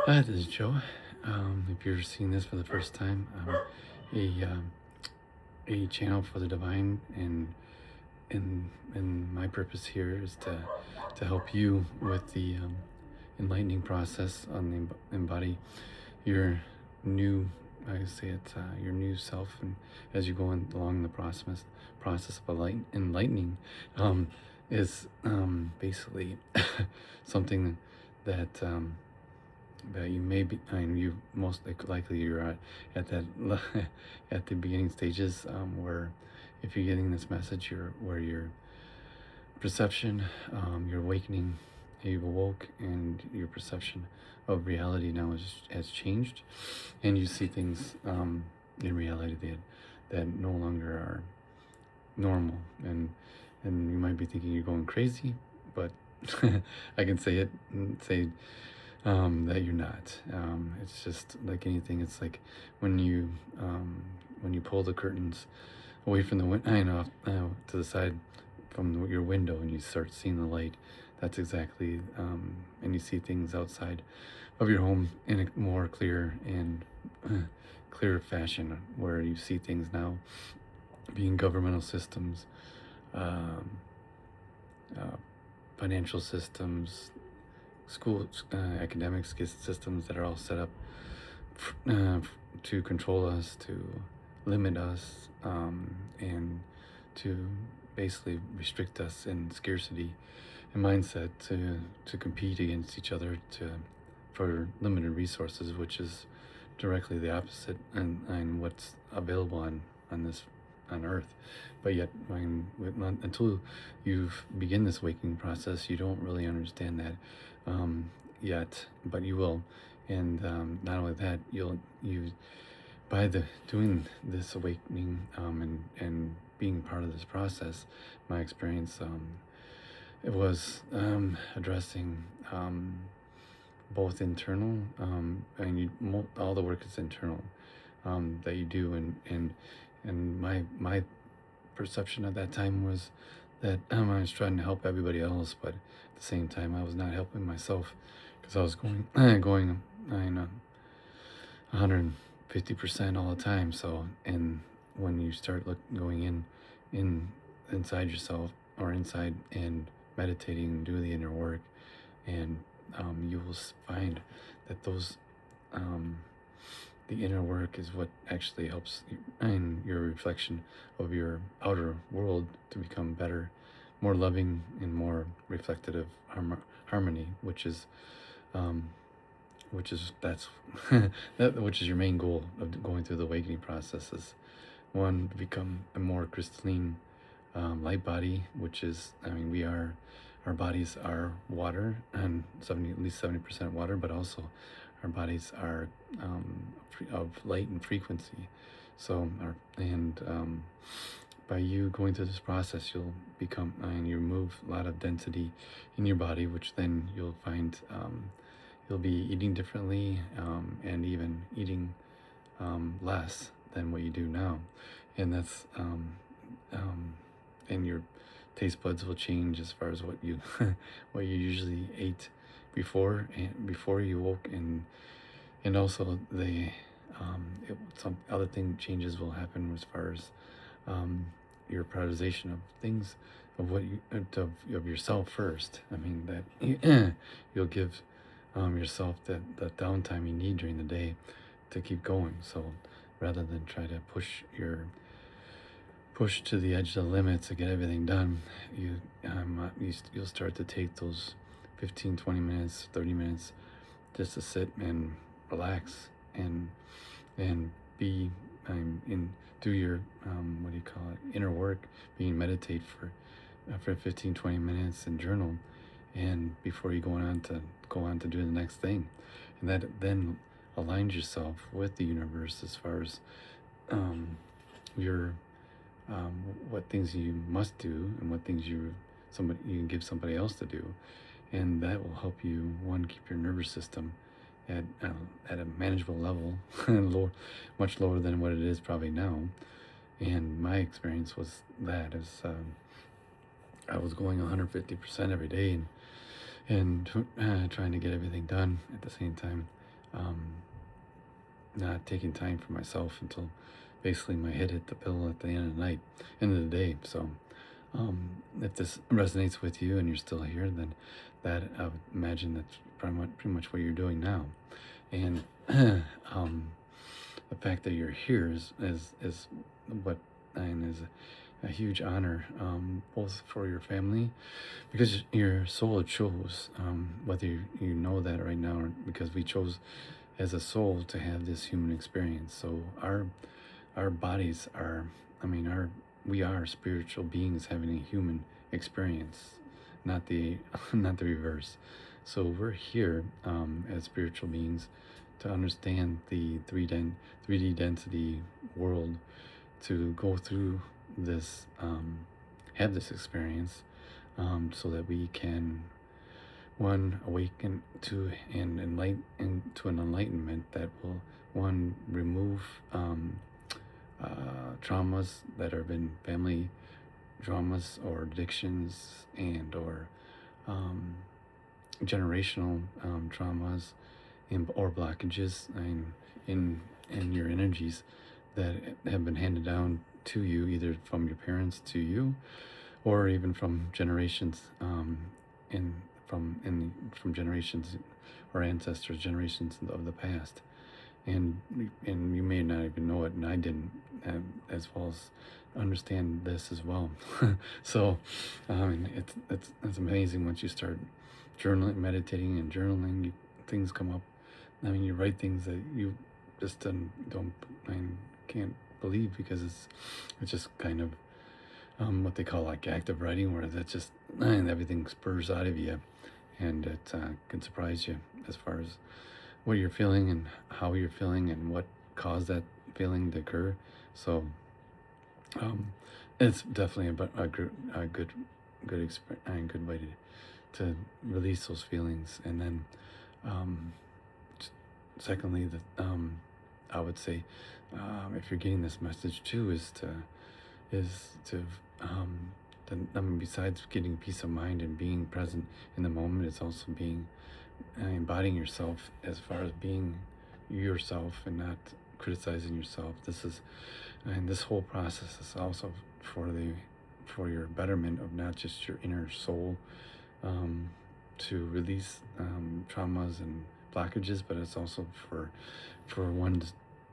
Hi, this is Joe. If you're seeing this for the first time, a a channel for the divine, and my purpose here is to help you with the enlightening process on the embody your new, I say it, your new self, and as you go along the process of enlightening, um, is basically something that. That you may be, I mean, you most likely you're at that at the beginning stages, where if you're getting this message, where your perception, your awakening, you've awoke, and your perception of reality now has changed, and you see things in reality that no longer are normal, and you might be thinking you're going crazy, but I can say it and say that you're not. It's just like anything. It's like when when you pull the curtains away from the window, I know, to the side from your window, and you start seeing the light. That's exactly, and you see things outside of your home in a more clear and clearer fashion, where you see things now being governmental systems, um, uh, financial systems, school academic systems that are all set up to control us, to limit us, and to basically restrict us in scarcity and mindset to compete against each other for limited resources, which is directly the opposite and what's available on this on Earth. But yet, until you begin this awakening process, you don't really understand that yet, but you will. And not only that, you by the doing this awakening, and being part of this process, my experience, it was addressing both internal, and all the work is internal, that you do, and my perception at that time was that I was trying to help everybody else, but at the same time I was not helping myself, because I was going 150% all the time. So, and when you start going in inside yourself, or inside, and meditating and do the inner work, and you will find that those um, the inner work is what actually helps you, and your reflection of your outer world, to become better, more loving, and more reflective of harmony, um, which is that's which is your main goal of going through the awakening process. Is one, to become a more crystalline light body, which is, I mean, our bodies are water, and at least 70% water, but also our bodies are of light and frequency. So, by you going through this process, you'll become, and you remove a lot of density in your body, which then you'll find you'll be eating differently, and even eating less than what you do now, and that's and your taste buds will change as far as what you what you usually ate before you woke, and also some other thing changes will happen as far as your prioritization of things, of what you of yourself first. I mean that you'll give yourself that downtime you need during the day to keep going. So rather than try to push to the edge of the limit to get everything done, you'll start to take those 15, 20 minutes, 30 minutes, just to sit and relax, and be in do your what do you call it, inner work, being meditate for 15, 20 minutes, and journal, and before you go on to do the next thing, and that then aligns yourself with the universe as far as your what things you must do, and what things you can give somebody else to do, and that will help you, one, keep your nervous system at a manageable level, much lower than what it is probably now. And my experience was that is I was going 150% every day, and trying to get everything done at the same time. um, not taking time for myself until basically my head hit the pillow at the end of the night, end of the day. So if this resonates with you and you're still here, then that I would imagine that's pretty much what you're doing now. And the fact that you're here is what and is a huge honor, both for your family, because your soul chose, whether you know that right now, or because we chose as a soul to have this human experience. So our bodies are, I mean, our we are spiritual beings having a human experience, not the not the reverse. So we're here as spiritual beings to understand the 3D density world, to go through this, have this experience, so that we can one awaken to an enlightenment that will one remove traumas that have been family traumas or addictions and or um, generational traumas or blockages in your energies that have been handed down to you, either from your parents to you, or even from generations in from generations or ancestors, generations of the past. And you may not even know it, and I didn't, as well as understand this as well. So it's amazing once you start journaling, meditating, and journaling. Things come up. I mean, you write things that you just don't I mean, can't believe, because it's just kind of what they call like active writing, where that just everything spurs out of you, and it can surprise you as far as what you're feeling and how you're feeling and what caused that feeling to occur. So it's definitely a good experience and good way to release those feelings. And then um, secondly, I would say, if you're getting this message too, is to besides getting peace of mind and being present in the moment, it's also being embodying yourself as far as being yourself and not criticizing yourself. This whole process is also for your betterment of not just your inner soul, um, to release traumas and blockages, but it's also for one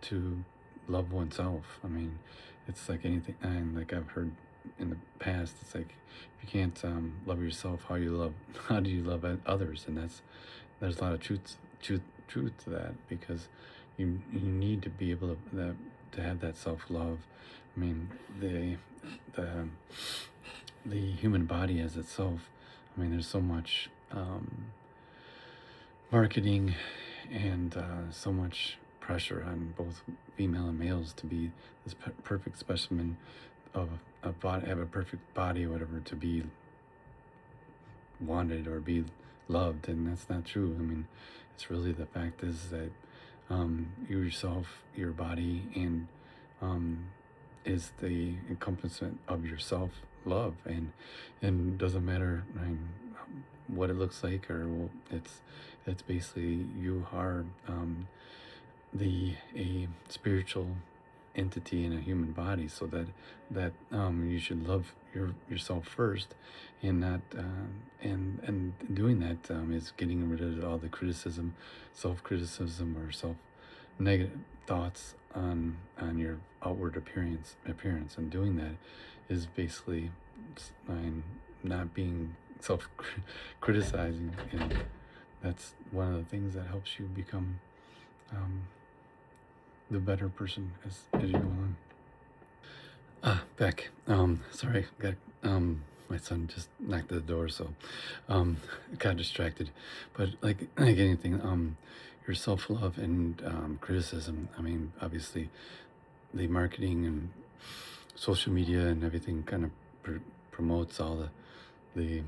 to love oneself. I mean, it's like anything, and like I've heard in the past, it's like if you can't love yourself, how do you love others? And there's a lot of truth to that, because you need to be able to have that self love. I mean, the the human body as itself. I mean, there's so much marketing and so much pressure on both female and males to be this perfect specimen of a body, have a perfect body or whatever, to be wanted or be loved, and that's not true. I mean, it's really, the fact is that you yourself, your body, and is the encompassment of your self love, and doesn't matter, I mean, what it looks like, or it's basically you are the a spiritual entity in a human body, so that you should love yourself first, and not and doing that is getting rid of all the criticism, self-criticism, or self negative thoughts on your outward appearance. And doing that is basically not being self criticizing, and that's one of the things that helps you become um, the better person as you go on. Beck. Sorry, got my son just knocked at the door, so got distracted. But like anything, your self love and criticism. I mean, obviously, the marketing and social media and everything kind of promotes all the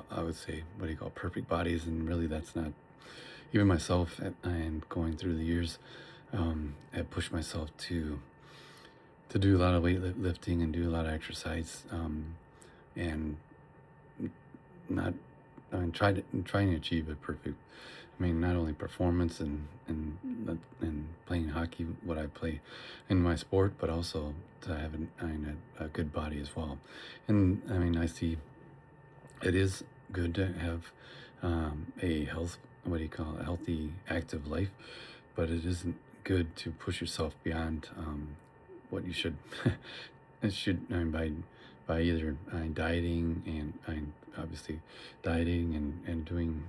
I would say, what do you call it, perfect bodies, and really that's not. Even myself, and going through the years, I pushed myself to do a lot of weightlifting and do a lot of exercise, and not trying to achieve a perfect. I mean, not only performance and playing hockey, what I play in my sport, but also to have a good body as well. And I mean, I see it is good to have a health, what do you call it, a healthy, active life, but it isn't good to push yourself beyond what you should. It should, I mean, by either dieting and obviously dieting and doing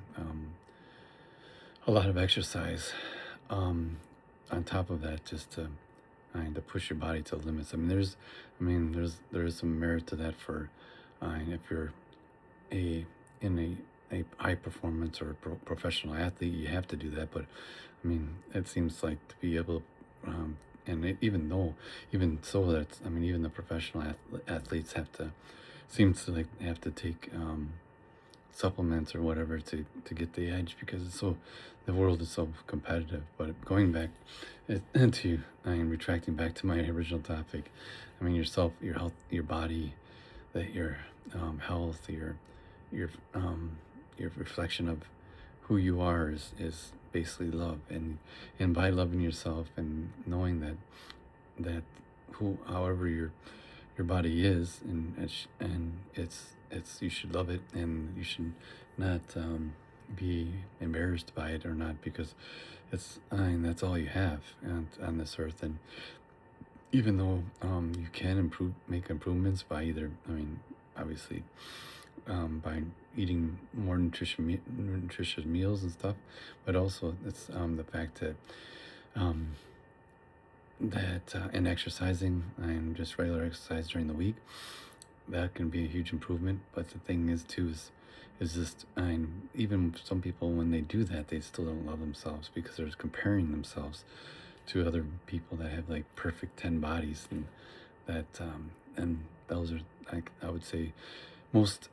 a lot of exercise. Um, on top of that, just to push your body to limits. There is some merit to that for if you're a in a high performance or professional athlete, you have to do that. But I mean, it seems like to be able, and even so, that's even the professional athletes seems to like have to take supplements or whatever to get the edge because the world is so competitive. But going back to retracting back to my original topic, I mean yourself, your health, your body, that your health, your your reflection of who you are is basically love, and by loving yourself and knowing that who however your body is, and it's you should love it, and you should not be embarrassed by it or not, because that's all you have on this earth. And even though you can make improvements by either, obviously by eating more nutritious meals and stuff, but also it's the fact that um, and exercising and just regular exercise during the week, that can be a huge improvement. But the thing is too is just even some people, when they do that, they still don't love themselves because they're comparing themselves to other people that have like perfect 10 bodies, and that and those are, like, I would say most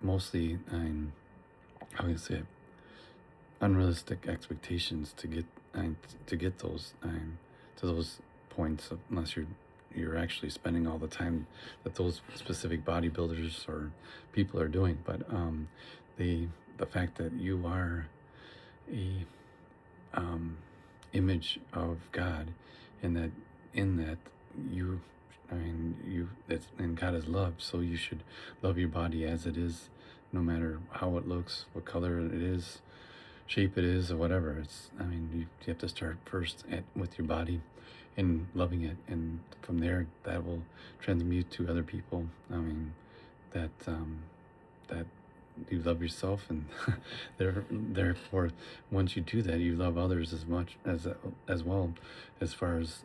mostly how can I say it, unrealistic expectations to get those to those points, unless you're actually spending all the time that those specific bodybuilders or people are doing. But the fact that you are a image of God, and that in that you that's, and God is love, so you should love your body as it is, no matter how it looks, what color it is, shape it is, or whatever. You have to start first with your body and loving it, and from there that will transmute to other people. That that you love yourself, and therefore, once you do that, you love others as much as well, as far as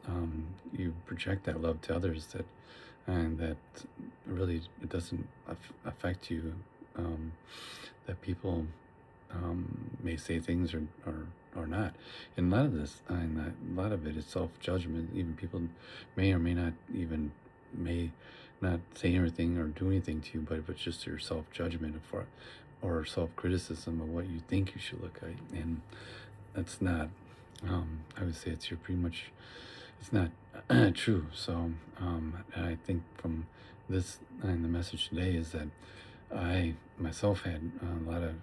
you project that love to others, and that really it doesn't affect you, that people may say things or not. And a lot of this, a lot of it is self-judgment. Even people may or may not even may not say anything or do anything to you, but it's just your self-judgment or self-criticism of what you think you should look like. And that's not, I would say it's it's not true. So and I think from this, and the message today is that I myself had a lot of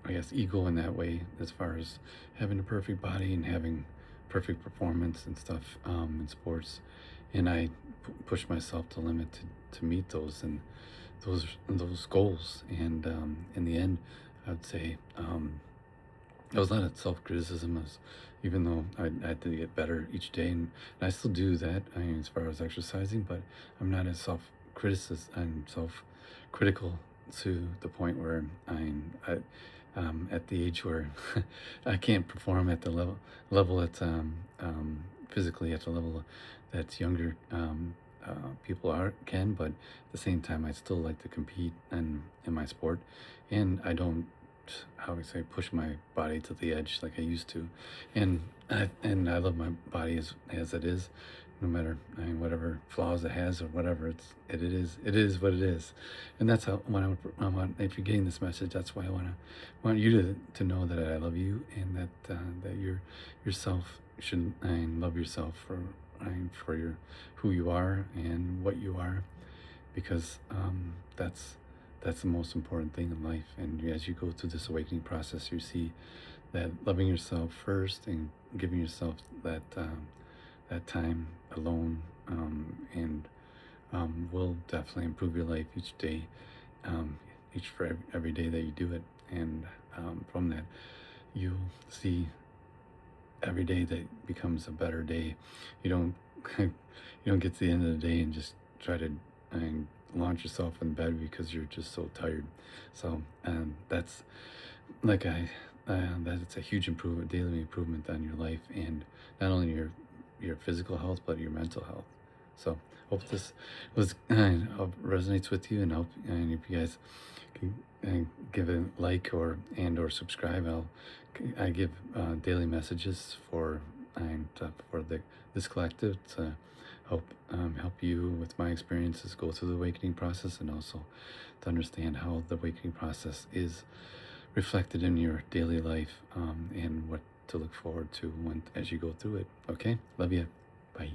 I guess ego in that way, as far as having a perfect body and having perfect performance and stuff in sports, and I pushed myself to limit to meet those goals. And in the end, I'd say there was a lot of self-criticism, even though I had to get better each day, and I still do that, as far as exercising, but I'm not as self-critical to the point where at the age where I can't perform at the level that's physically at the level that's younger people can. But at the same time, I still like to compete in my sport, and I don't, how we say, push my body to the edge like I used to. And I love my body as it is, no matter whatever flaws it has or whatever. It is what it is. And that's how, I want, if you're getting this message, that's why I want you to know that I love you, and that yourself should love yourself for your who you are and what you are, because that's the most important thing in life. And as you go through this awakening process, you see that loving yourself first and giving yourself that time alone, and will definitely improve your life each day, um, each for every day that you do it. And from that, you'll see every day that becomes a better day. You don't you don't get to the end of the day and just try to launch yourself in bed because you're just so tired. So that's like that's a huge improvement, daily improvement on your life, and not only your physical health but your mental health. So hope this was resonates with you, and hope and if you guys can give a like or subscribe. I give daily messages for this collective to help you with my experiences go through the awakening process, and also to understand how the awakening process is reflected in your daily life, and what to look forward to as you go through it. Okay, love you. Bye.